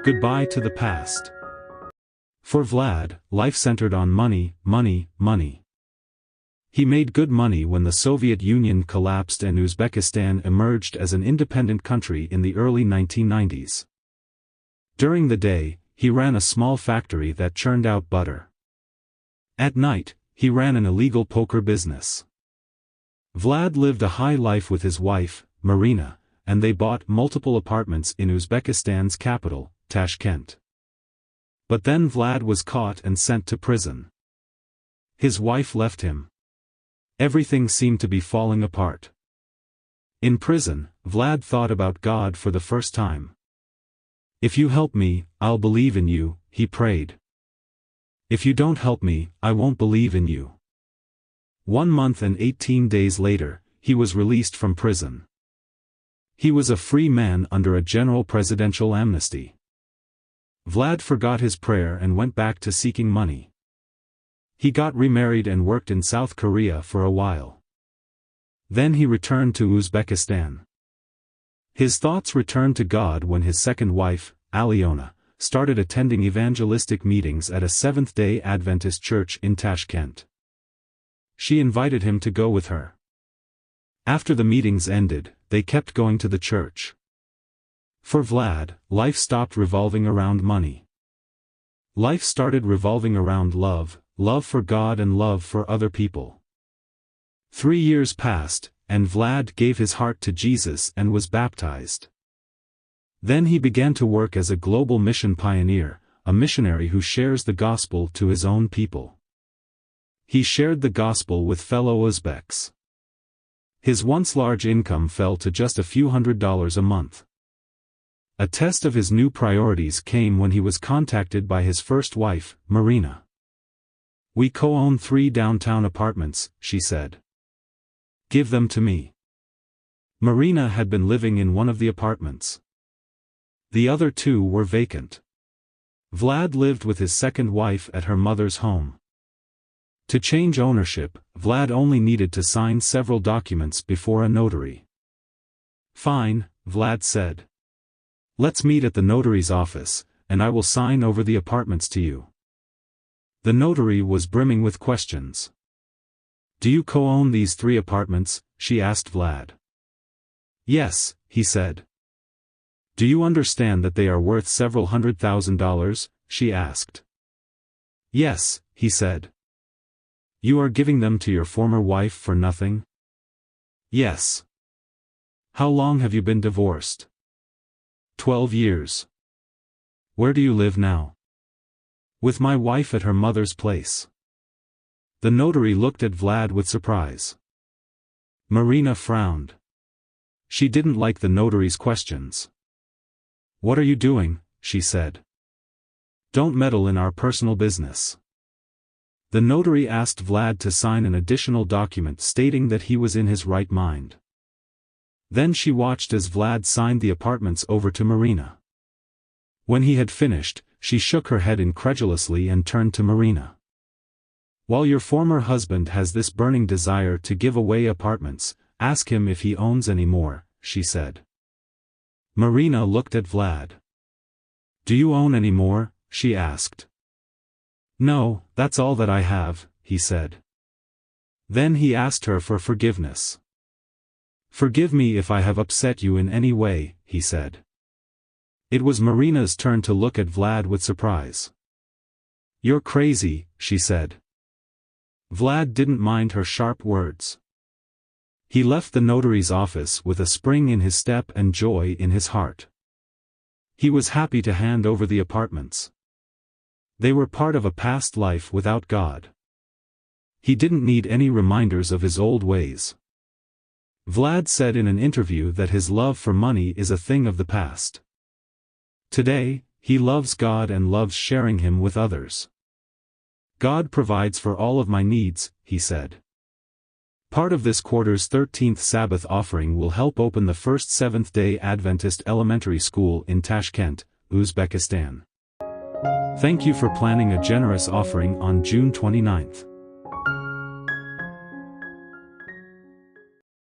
Goodbye to the past. For Vlad, life centered on money, money, money. He made good money when the Soviet Union collapsed and Uzbekistan emerged as an independent country in the early 1990s. During the day, he ran a small factory that churned out butter. At night, he ran an illegal poker business. Vlad lived a high life with his wife, Marina, and they bought multiple apartments in Uzbekistan's capital, Tashkent. But then Vlad was caught and sent to prison. His wife left him. Everything seemed to be falling apart. In prison, Vlad thought about God for the first time. "If you help me, I'll believe in you," he prayed. "If you don't help me, I won't believe in you." 1 month and 18 days later, he was released from prison. He was a free man under a general presidential amnesty. Vlad forgot his prayer and went back to seeking money. He got remarried and worked in South Korea for a while. Then he returned to Uzbekistan. His thoughts returned to God when his second wife, Alyona, started attending evangelistic meetings at a Seventh-day Adventist Church in Tashkent. She invited him to go with her. After the meetings ended, they kept going to the church. For Vlad, life stopped revolving around money. Life started revolving around love, love for God and love for other people. 3 years passed, and Vlad gave his heart to Jesus and was baptized. Then he began to work as a global mission pioneer, a missionary who shares the gospel to his own people. He shared the gospel with fellow Uzbeks. His once large income fell to just a few $100s a month. A test of his new priorities came when he was contacted by his first wife, Marina. "We co-own 3 downtown apartments," she said. "Give them to me." Marina had been living in one of the apartments. The other 2 were vacant. Vlad lived with his second wife at her mother's home. To change ownership, Vlad only needed to sign several documents before a notary. "Fine," Vlad said. "Let's meet at the notary's office, and I will sign over the apartments to you." The notary was brimming with questions. "Do you co-own these 3 apartments?" she asked Vlad. "Yes," he said. "Do you understand that they are worth several $100,000? She asked. "Yes," he said. "You are giving them to your former wife for nothing?" "Yes." "How long have you been divorced?" 12 years. "Where do you live now?" "With my wife at her mother's place." The notary looked at Vlad with surprise. Marina frowned. She didn't like the notary's questions. "What are you doing?" she said. "Don't meddle in our personal business." The notary asked Vlad to sign an additional document stating that he was in his right mind. Then she watched as Vlad signed the apartments over to Marina. When he had finished, she shook her head incredulously and turned to Marina. "While your former husband has this burning desire to give away apartments, ask him if he owns any more," she said. Marina looked at Vlad. "Do you own any more?" she asked. "No, that's all that I have," he said. Then he asked her for forgiveness. "Forgive me if I have upset you in any way," he said. It was Marina's turn to look at Vlad with surprise. "You're crazy," she said. Vlad didn't mind her sharp words. He left the notary's office with a spring in his step and joy in his heart. He was happy to hand over the apartments. They were part of a past life without God. He didn't need any reminders of his old ways. Vlad said in an interview that his love for money is a thing of the past. Today, he loves God and loves sharing Him with others. "God provides for all of my needs," he said. Part of this quarter's 13th Sabbath offering will help open the first Seventh-day Adventist elementary school in Tashkent, Uzbekistan. Thank you for planning a generous offering on June 29th.